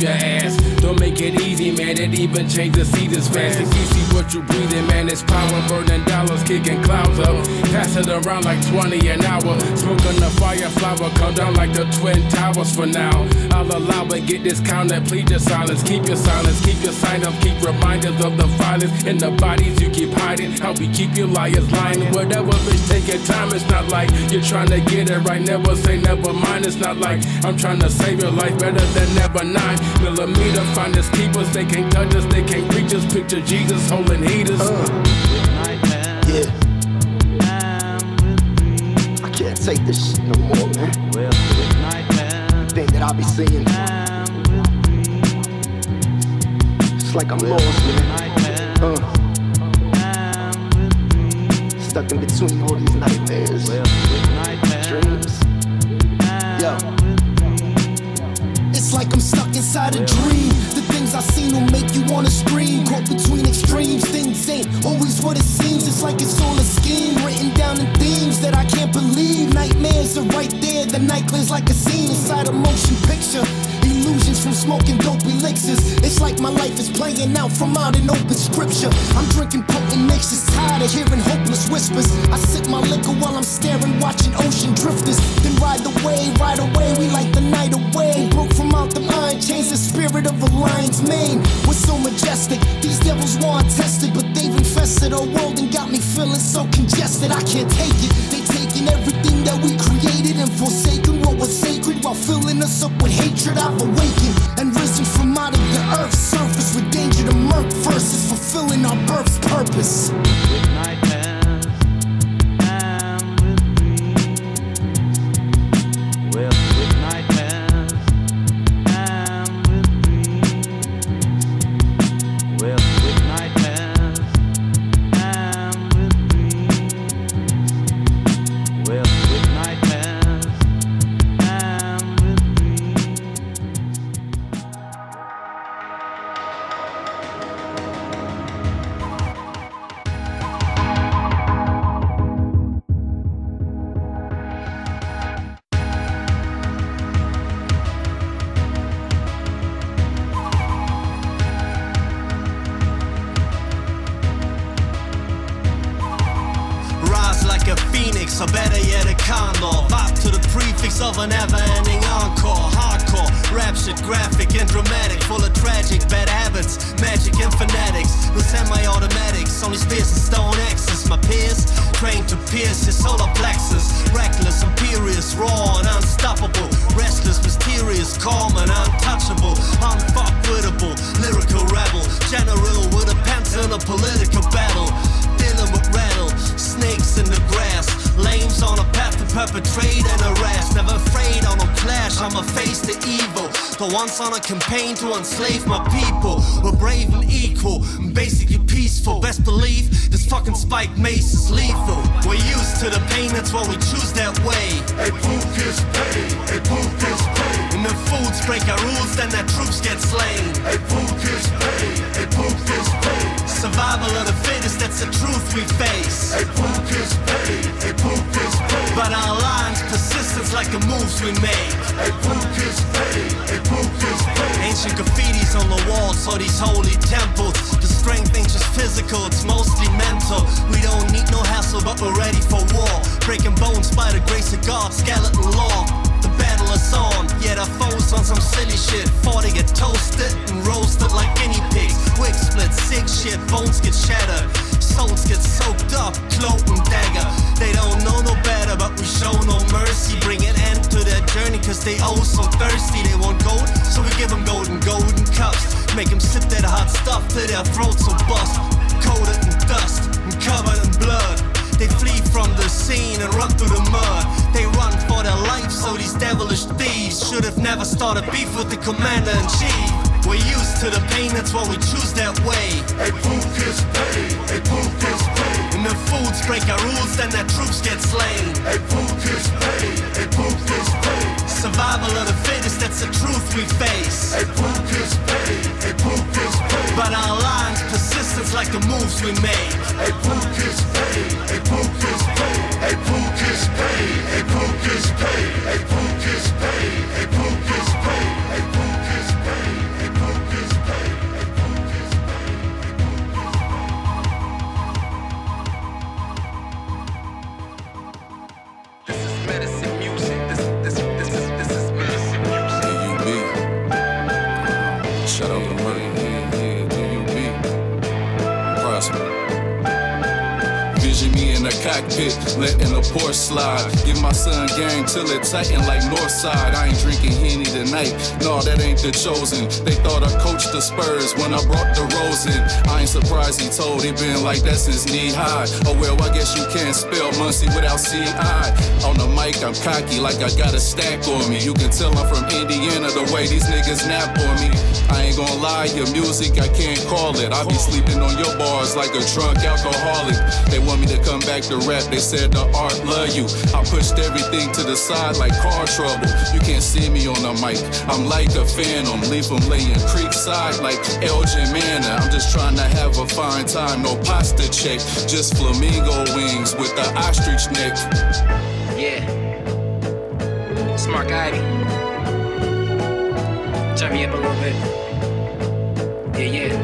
your ass. Don't make it easy, man, it even change the seasons fast. If you see what you breathing, man, it's power, burning dollars, kicking clouds up. Pass it around like 20 an hour. Smoking the fire flower, come down like the Twin Towers for now. I'll allow it, get discounted, plead your silence. Keep your silence, keep your sign up, keep reminders of the violence in the bodies you keep hiding. How we keep you liars lying. Whatever, bitch, take your time. It's not like you're trying to get it right. Never say never mind. It's not like I'm trying to save your life better than never 9mm. Finders keepers, they can't touch us, they can't reach us. Picture Jesus holding heaters. Yeah. I can't take this shit no more, man. Thing that I be seeing. It's like I'm lost, man. Stuck in between all these nightmares. Dreams. Yo. It's like I'm stuck inside a dream. The things I seen will make you wanna scream. Caught between extremes, things ain't always what it seems. It's like it's all a scheme, written down in themes that I can't believe. Nightmares are right there, the night clears like a scene inside a motion picture. Illusions from smoking dope elixirs. It's like my life is playing out from out in open scripture. I'm drinking potent mixes, tired of hearing hopeless whispers. I sip my liquor while I'm staring, watching ocean drifters. Then ride away, we like the night away. Broke from out the iron chains, the spirit of a lion's mane. We're so majestic, these devils want tested, but they've infested our world and got me feeling so congested. I can't take it, they taking everything that we created and forsaken what was sacred while filling us up with hatred. I've awakened and risen from out of the earth's surface with danger to murk verses, fulfilling our birth's purpose. Or better yet a condor. Vibe to the prefix of a never-ending encore. Hardcore, rap shit, graphic and dramatic. Full of tragic, bad habits, magic and phonetics. No semi-automatics, only spears and stone axes. My peers, trained to pierce your solar plexus. Reckless, imperious, raw and unstoppable. Restless, mysterious, calm and untouchable. Unfuckwittable, lyrical rebel. General with a pencil in a political battle. Dealing with rattle, snakes in the grass. Lames on a path to perpetrate and harass. Never afraid on a clash, I'ma face the evil. The ones on a campaign to enslave my people. We're brave and equal, and basically peaceful. Best believe this fucking spike mace is lethal. We're used to the pain, that's why we choose that way. Apukispay, Apukispay. And the fools break our rules, then their troops get slain. Apukispay, Apukispay. Survival of the fittest, that's the truth we face. Apukispay, Apukispay. But our lines, persistence like the moves we make. Apukispay, Apukispay. Ancient graffitis on the walls, so these holy temples. The strength ain't just physical, it's mostly mental. We don't need no hassle, but we're ready for war. Breaking bones by the grace of God, skeleton law. The battle is on, yet our foes on some silly shit. 40 get toasted and roasted like guinea pigs. Wig split, sick shit, bones get shattered. Souls get soaked up, cloak and dagger. They don't know no better, but we show no mercy. Bring an end to their journey, cause they oh so thirsty. They want gold, so we give them golden cups. Make them sip that hot stuff till their throats will bust. Coated in dust and covered in blood. They flee from the scene and run through the mud. They run for their life, so these devilish thieves should have never started beef with the commander-in-chief. We're used to the pain, that's why we choose that way. Apukispay, Apukispay. And the fools break our rules, then their troops get slain. Apukispay, Apukispay. Survival of the fittest, that's the truth we face. Apukispay, Apukispay. But our lines, persistence like the moves we make. Apukispay, Apukispay. Apukispay, Apukispay. Apukispay, Apukispay. Apukispay, Apukispay. Shout out to Mercury, DUB, Prosper. Vision me in the cockpit, letting the Porsche slide. Give my son game till it tighten like Northside. I ain't drinking Henny tonight, no, that ain't the chosen. They thought I coached the Spurs when I brought the Rose in. I ain't surprised he told it been like that since knee high. Oh well, I guess you can't spell Muncie without C-I. On the mic, I'm cocky like I got a stack on me. You can tell I'm from Indiana the way these niggas nap on me. I ain't gonna lie, your music, I can't call it. I be sleeping on your bars like a drunk alcoholic. They want me to come back to rap, they said the art love you. I pushed everything to the side like car trouble. You can't see me on the mic, I'm like a phenom. Leave them laying creekside like Elgin Manor. I'm just trying to have a fine time, no pasta check. Just flamingo wings with the ostrich neck. Yeah, it's Mark Ivy. Turn me up a little bit. Yeah.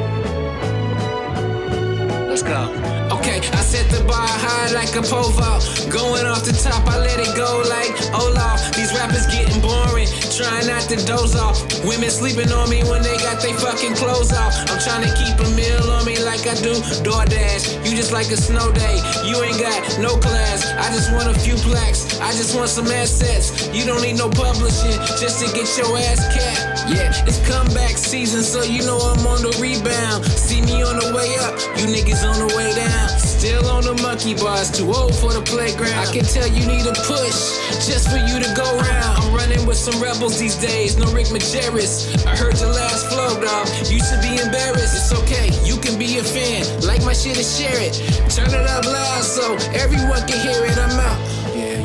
Let's go. Okay, I set the bar high like a pole vault. Going off the top, I let it go like Olaf. These rappers getting boring, trying not to doze off. Women sleeping on me when they got they fucking clothes off. I'm trying to keep a meal on me like I do DoorDash. You just like a snow day, you ain't got no class. I just want a few plaques, I just want some assets. You don't need no publishing just to get your ass capped. Yeah, it's comeback season, so you know I'm on the rebound. See me on the way up, you niggas on the way down. Still on the monkey bars, too old for the playground. I can tell you need a push, just for you to go round. I'm running with some rebels these days, no Rick Majerus. I heard your last flow, dog, you should be embarrassed. It's okay, you can be a fan, like my shit and share it. Turn it up loud so everyone can hear it, I'm out.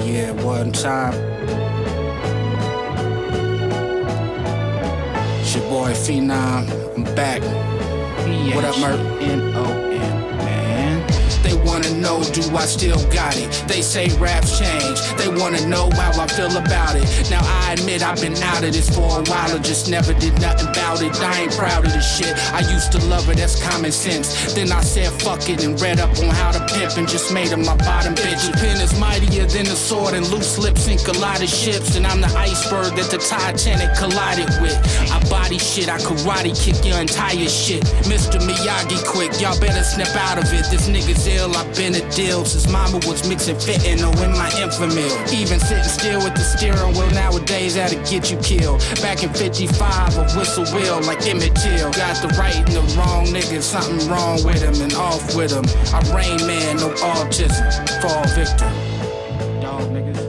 Yeah, one time. It's your boy Phenom, I'm back. What up, Merc? N-O-M, man. They wanna know, do I still got it? They say raps change, they wanna know how I feel about it. Now I admit I've been out of this for a while, I just never did nothing about it. I ain't proud of this shit, I used to love it, that's common sense. Then I said fuck it and read up on how to pimp and just made it my bottom bitch. The pen is mightier than the sword and loose lips sink a lot of ships. And I'm the iceberg that the Titanic collided with. I body shit, I karate kick your entire shit. Mr. Miyagi quick, y'all better snap out of it. This nigga's ill, I've been a deal since mama was mixing fentanyl in my infamil. Even sitting still with the steering wheel nowadays that'll get you killed. Back in 55, a whistle wheel like Emmett Till. Got the right and the wrong niggas, something wrong with him and off with him. I Rain Man, no autism, fall victim. Dog niggas.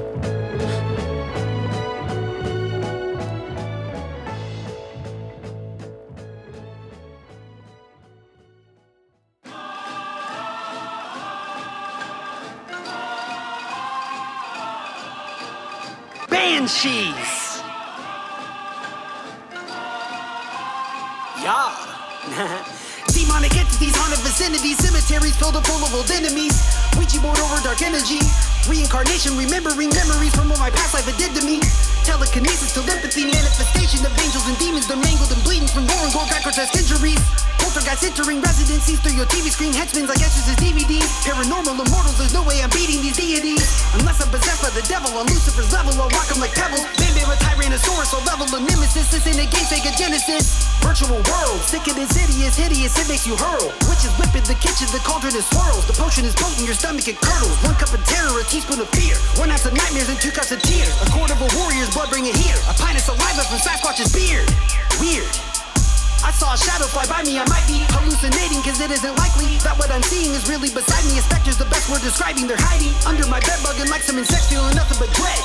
Banshees! Yeah! Demonic entities, haunted vicinities, cemeteries filled up full of old enemies. Ouija board over dark energy. Reincarnation, remembering memories from what my past life had did to me. Telekinesis, telepathy, manifestation of angels and demons. They're mangled and bleeding from war and gore, got grotesque injuries. Poltergeist entering residencies through your TV screen, henchmen like Exorcist DVDs. Paranormal immortals, there's no way I'm beating these deities. Unless I'm possessed by the devil on Lucifer's level, I'll rock them like pebbles. Bam with Tyrannosaurus, or level of nemesis. This in a game, Sega Genesis. Virtual world, sick and insidious, hideous, it makes you hurl. Witches whip in the kitchen, the cauldron is swirls. The potion is potent, your stomach it curdles. 1 cup of terror, a teaspoon of fear. 1 ounce of nightmares and 2 cups of tears. A quart of a warrior's blood, bring it here. A pint of saliva from Sasquatch's beard. Weird. I saw a shadow fly by me, I might be hallucinating, cause it isn't likely that what I'm seeing is really beside me. A specter's the best word describing, they're hiding under my bed, bugging like some insects, feeling nothing but dread.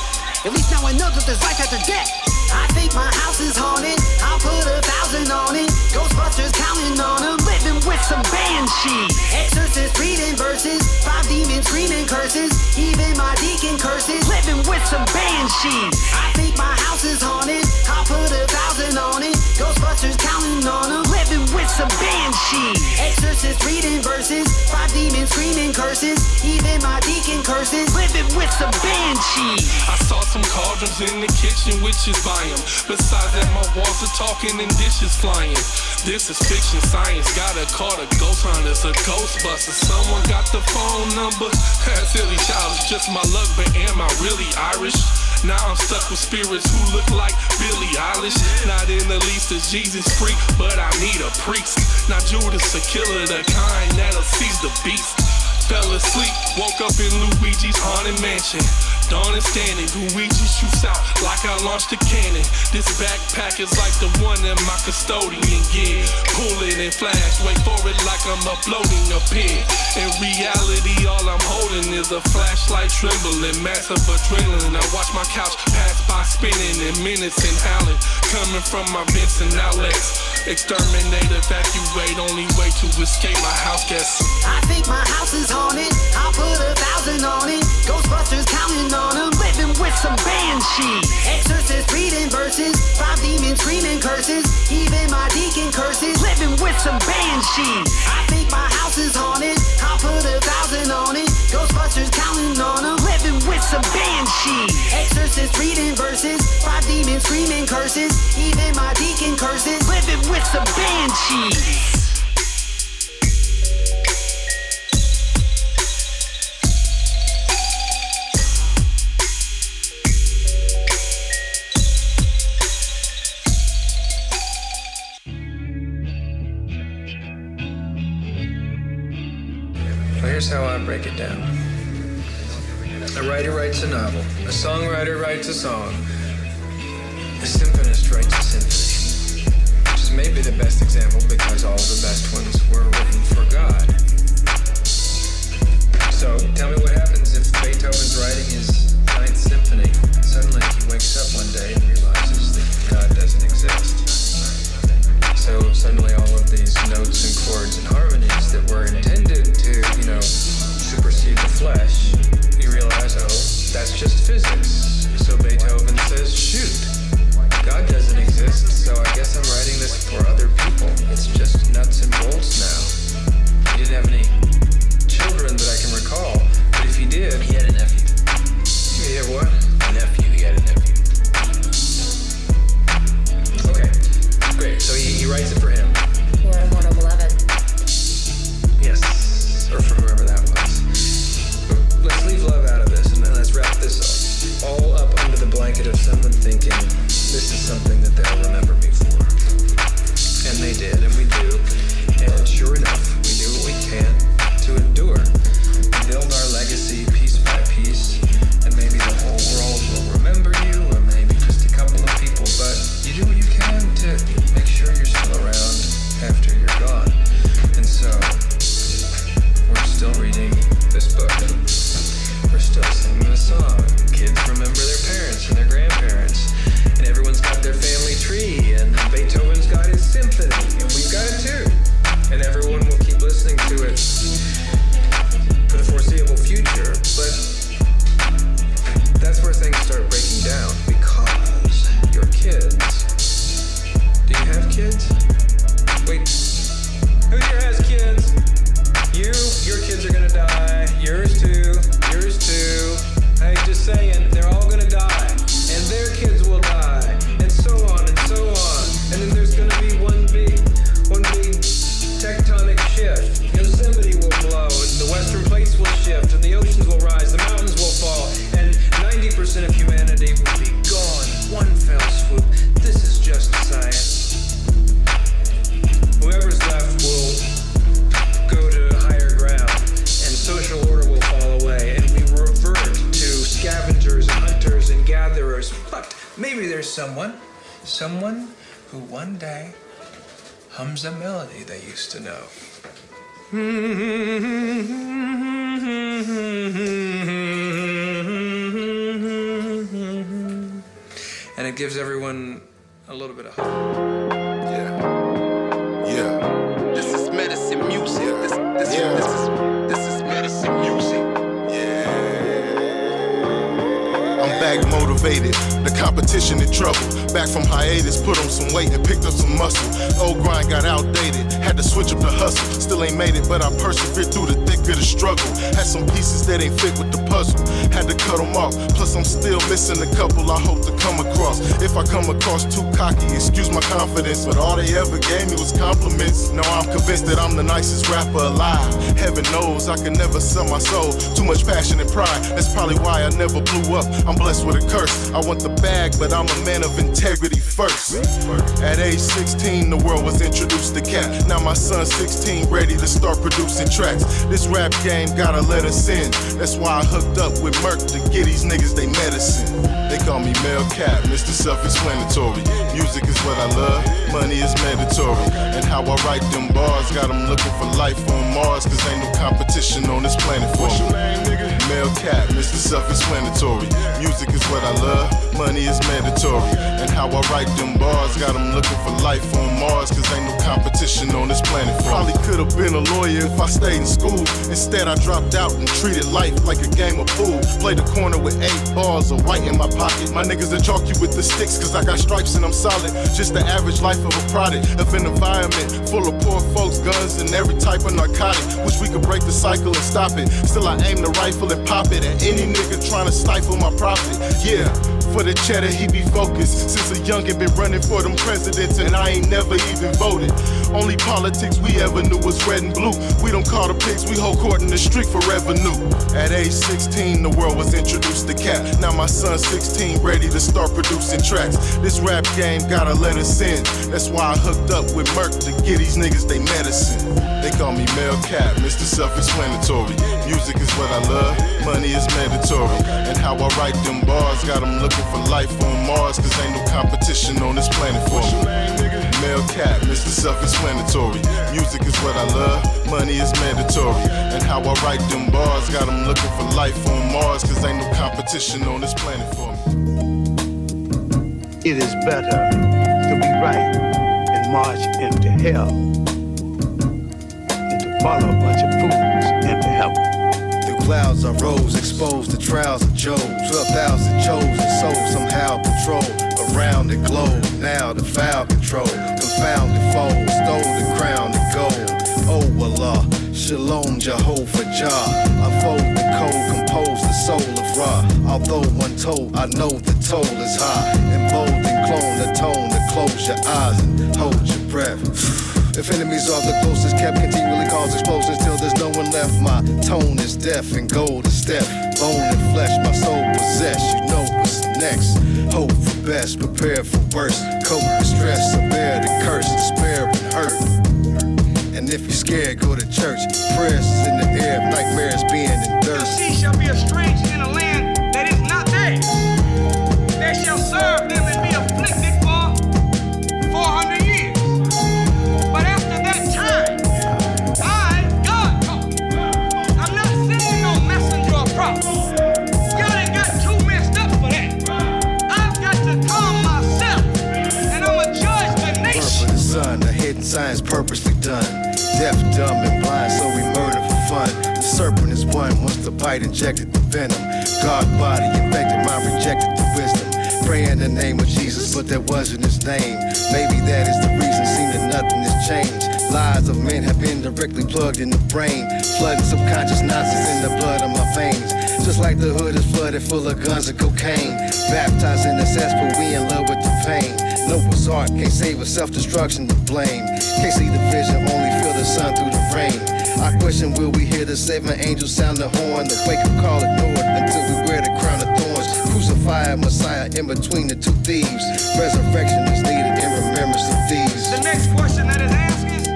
At least now I know that there's life after death. I think my house is haunted, I'll put 1,000 on it. Ghostbusters counting on them, living with some banshees. Exorcists reading verses, 5 demons screaming curses. Even my deacon curses, living with some banshees. I think my house is haunted, I'll put 1,000 on it. Ghostbusters counting on them, living with some banshees. Exorcists reading verses, 5 demons screaming curses. Even my deacon curses, living with some banshees. I saw some cauldrons in the kitchen, witches buy them. Besides that, my walls are talking and dishes flying. This is fiction science, gotta call the ghost hunters, a ghostbuster. Someone got the phone number? Silly child, it's just my luck, but am I really Irish? Now I'm stuck with spirits who look like Billie Eilish. Not in the least a Jesus freak, but I need a priest. Now Judas a killer, the kind that'll seize the beast. Fell asleep, woke up in Luigi's haunted mansion. Dawn is standing, Luigi shoots out like I launched a cannon. This backpack is like the one that my custodian gig. Pull it and flash, wait for it like I'm uploading a pig. In reality, all I'm holding is a flashlight trembling, massive adrenaline. I watch my couch pass by spinning in minutes and howling. Coming from my vents and outlets. Exterminate, evacuate, only way to escape my house guests. I think my house is haunted, I'll put 1,000 on it. Ghostbusters counting on them, living with some Banshees. Exorcist reading verses, 5 demons screaming curses. Even my deacon curses, living with some Banshees. I think my house is haunted, I'll put 1,000 on it. Ghostbusters counting on them, living with some Banshees. Exorcist reading verses, 5 demons screaming curses. Even my deacon curses, living with some Banshees. Here's how I break it down. A writer writes a novel. A songwriter writes a song. A symphonist writes a symphony. Which is maybe the best example because all the best ones were written for God. So tell me what happens if Beethoven's writing his Ninth Symphony. Suddenly he wakes up one day and realizes that God doesn't exist. So suddenly all of these notes and chords and harmonies that were intended to, supersede the flesh, you realize, oh, that's just physics. So Beethoven says, shoot, God doesn't exist, so I guess I'm writing this for other people. It's just nuts and bolts now. He didn't have any children that I can recall, but if he did... He had a nephew. He had what? A nephew. He had a nephew. Okay, great. So he writes it for him. For Immortal Beloved. Yes, or for whoever that was. But let's leave love out of this, and then let's wrap this up. All up under the blanket of someone thinking, this is something that they'll remember me for. And they did, and we do. And sure enough, we do what we can to endure. We build our legacy piece by piece, and maybe the whole world will remember you, or maybe just a couple of people, but you do what you can to make sure you're still around after you're gone. And so, we're still reading this book. We're still singing the song. Kids remember their parents and their grandparents. And everyone's got their family tree. And Beethoven's got his symphony. And we've got it too. And everyone will keep listening to it for the foreseeable future. But that's where things start breaking down. Because your kids. Do you have kids? Wait. Who here has kids? Your kids are gonna die. Yours too. Yours too. Hey, just saying, they're all gonna die. And their kids will die. And so on and so on. And then there's gonna be one big tectonic shift. Yosemite will blow, and the western plates will shift, and the oceans will rise, the mountains will fall, and 90% of humanity will be gone. One fell swoop. This is just science. Whoever's left will go to higher ground, and social order will fall away, and we revert to scavengers, hunters, and gatherers. But maybe there's someone who one day hums a melody they used to know. And it gives everyone a little bit of hope. Yeah. This is medicine music. This is medicine music. I'm back motivated, the competition in trouble. Back from hiatus, put on some weight and picked up some muscle. Old grind got outdated, had to switch up the hustle. Still ain't made it, but I persevered through the thick bit of struggle. Had some pieces that ain't fit with the puzzle. Had to cut them off. Plus I'm still missing a couple I hope to come across. If I come across too cocky, excuse my confidence, but all they ever gave me was compliments. Now I'm convinced that I'm the nicest rapper alive. Heaven knows I can never sell my soul. Too much passion and pride, that's probably why I never blew up. I'm blessed with a curse. I want the bag, but I'm a man of integrity first. At age 16, the world was introduced to Cap. Now my son's 16, ready to start producing tracks. This rap game gotta let us in. That's why I hooked up with Merc to get these niggas they medicine. They call me Mel Cap, Mr. Self-Explanatory. Music is what I love, money is mandatory. And how I write them bars, got them looking for life on Mars, cause ain't no competition on this planet for me. Mel Cap, Mr. Self-Explanatory. Music is what I love, money is mandatory. And how I write them bars, got them looking for life on Mars, cause ain't no competition on this planet for me. Probably could've been a lawyer if I stayed in school. Instead I dropped out and treated life like a game of pool. Played the corner with 8 bars of white in my pocket. My niggas will chalk you with the sticks, cause I got stripes and I'm solid. Just the average life of a product of an environment full of poor folks, guns, and every type of narcotic. Wish we could break the cycle and stop it. Still I aim the rifle and pop it at any nigga trying to stifle my profit. Yeah, for the cheddar he be focused. Since a youngin' been running for them presidents and I ain't never even voted. Only politics we ever knew was red and blue. We don't call the pigs, we hold court in the street for revenue. At age 16, the world was introduced to Cap. Now my son's 16, ready to start producing tracks. This rap game gotta let us in. That's why I hooked up with Merc to get these niggas they medicine. They call me Mel Cap, Mr. Self-Explanatory. Music is what I love, money is mandatory. And how I write them bars, got them looking for life on Mars, cause ain't no competition on this planet for me. Mel Cap, Mr. Self-Explanatory. Music is what I love, money is mandatory. And how I write them bars, got them looking for life on Mars, cause ain't no competition on this planet for me. It is better to be right and march into hell than to follow a bunch of fools into heaven. Through clouds I rose, exposed the trials of Job. 12,000 chosen souls somehow patrol around the globe. Now the foul control, confounded foes stole the crown of gold. Oh Allah, Shalom Jehovah Jah. Unfold the code, compose the soul of Ra. Although one told, I know the toll is high. Embolden, clone the tone to close your eyes and hold your breath. If enemies are the closest kept, continually cause explosions till there's no one left. My tone is deaf and gold is step. Bone and flesh, my soul possessed. You know what's next. Hope for best, prepare for worse. Cope with stress, or bear the curse, despair and hurt. And if you're scared, go to church. Prayers is in the air, nightmares being endured. The sea shall be a stranger in a land that is not theirs. They shall serve them and be afflicted for 400 years. But after that time, I, God, talk. I'm not sending no messenger or prophet. Y'all ain't got too messed up for that. I've got to calm myself, and I'ma judge the nation. Birth of the sun, a hidden science purposely done. Deaf, dumb, and blind, so we murder for fun. The serpent is one, once the bite injected the venom. God body infected, mind rejected the wisdom. Pray in the name of Jesus, but that wasn't his name. Maybe that is the reason, seeing that nothing has changed. Lies of men have been directly plugged in the brain, flooding subconscious nonsense in the blood of my veins. Just like the hood is flooded full of guns and cocaine. Baptized in the cesspool, we in love with the pain. Noah's Ark can't save us, self-destruction to blame. Can't see the vision, only feel the sun through the rain. I question, will we hear the saving angel sound the horn? The wake up call ignored until we wear the crown of thorns. Crucified Messiah in between the two thieves. Resurrection is needed in remembrance of these. The next question that is asked is,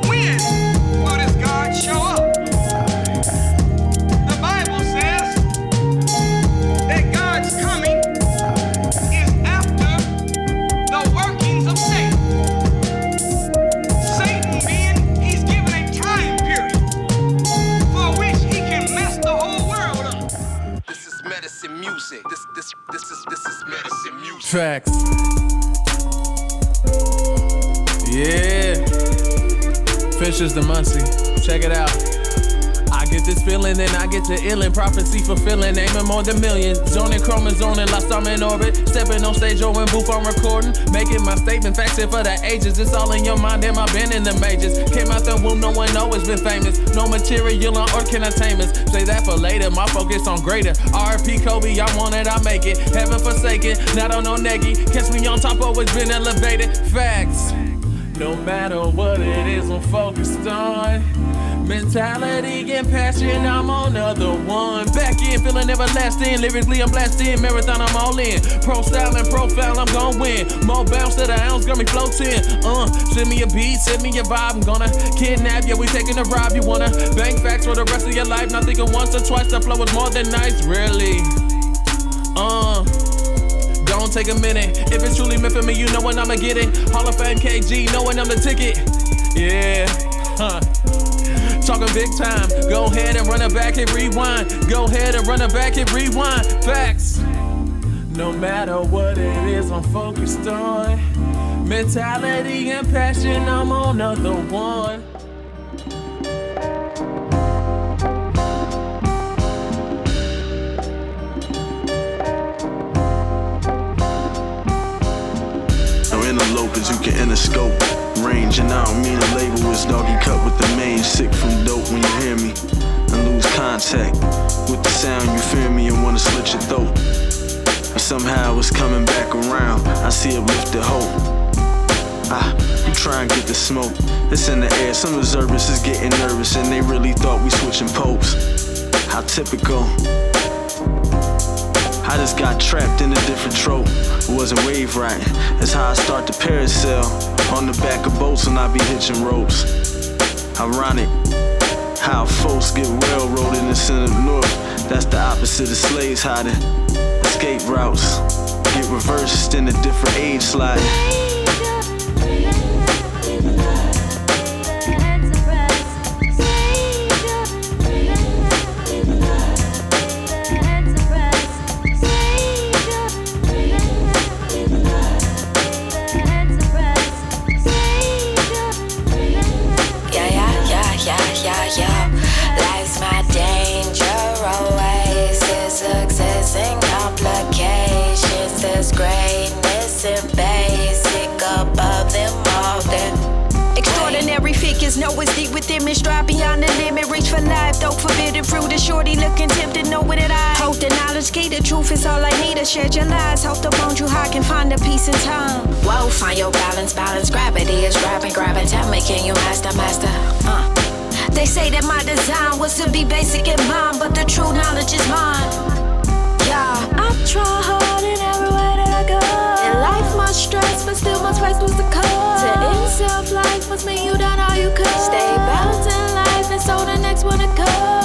when will this God show up? The Bible says that God's coming is after the workings of Satan. Satan being, he's given a time period for which he can mess the whole world up. This is medicine music. This is medicine music. Tracks. Yeah. Fisher's the Muncie. Check it out. I Get this feeling, then I get to illin'. Prophecy fulfilling, aiming more than millions. Zoning, chromosoning, lost I'm in orbit. Stepping on stage or in booth, I'm recording. Making my statement, facts it for the ages. It's all in your mind, damn, I've been in the majors. Came out the womb, no one always been famous. No material on earth can attain us. Say that for later, my focus on greater. R.P. Kobe, I want it, I make it. Heaven forsaken, not on no neggy. Catch me on top, always been elevated. Facts. No matter what it is, I'm focused on. Mentality and passion, I'm on another one. Back in, feeling everlasting. Lyrically, I'm blasting. Marathon, I'm all in. Pro style and profile, I'm gon' win. More bounce to the ounce, got me floating. Send me a beat, send me a vibe. I'm gonna kidnap, yeah, we taking a ride. You wanna bang facts for the rest of your life. Not thinking once or twice, the flow is more than nice, really. Don't take a minute. If it's truly meant for me, you know when I'ma get it. Hall of Fame KG, knowing I'm the ticket. Yeah, talking big time. Go ahead and run it back and rewind. Go ahead and run it back and rewind. Facts. No matter what it is, I'm focused on. Mentality and passion, I'm on another one. Interlopers, you can interscope range, and I don't mean a label. It's doggy cut with the mange. Sick from dope when you hear me and lose contact with the sound. You fear me and wanna slit your throat, but somehow it's coming back around. I see uplifted hope. You try and get the smoke. It's in the air. Some observers is getting nervous, and they really thought we switching popes. How typical. I just got trapped in a different trope. It wasn't wave riding. That's how I start to parasail on the back of boats when I be hitching ropes. Ironic how folks get railroaded in the center north. That's the opposite of slaves hiding. Escape routes get reversed in a different age slide. Life's my danger oasis, success and complications. There's greatness and basic above them all. Extraordinary figures know it's deep within me. Strive beyond the limit, reach for life. Though forbidden fruit is shorty looking tempted, know what it I hold the knowledge key. The truth is all I need to share your lies. Hope the bone you high can find a peace in time. Whoa, find your balance. Gravity is grabbing. Tell me, can you master? They say that my design was to be basic in mind, but the true knowledge is mine. Yeah, I try hard in every way that I go. In life much stress, but still much price was the cause. To end self-life must mean you done all you could. Stay balanced in life and so the next one to come.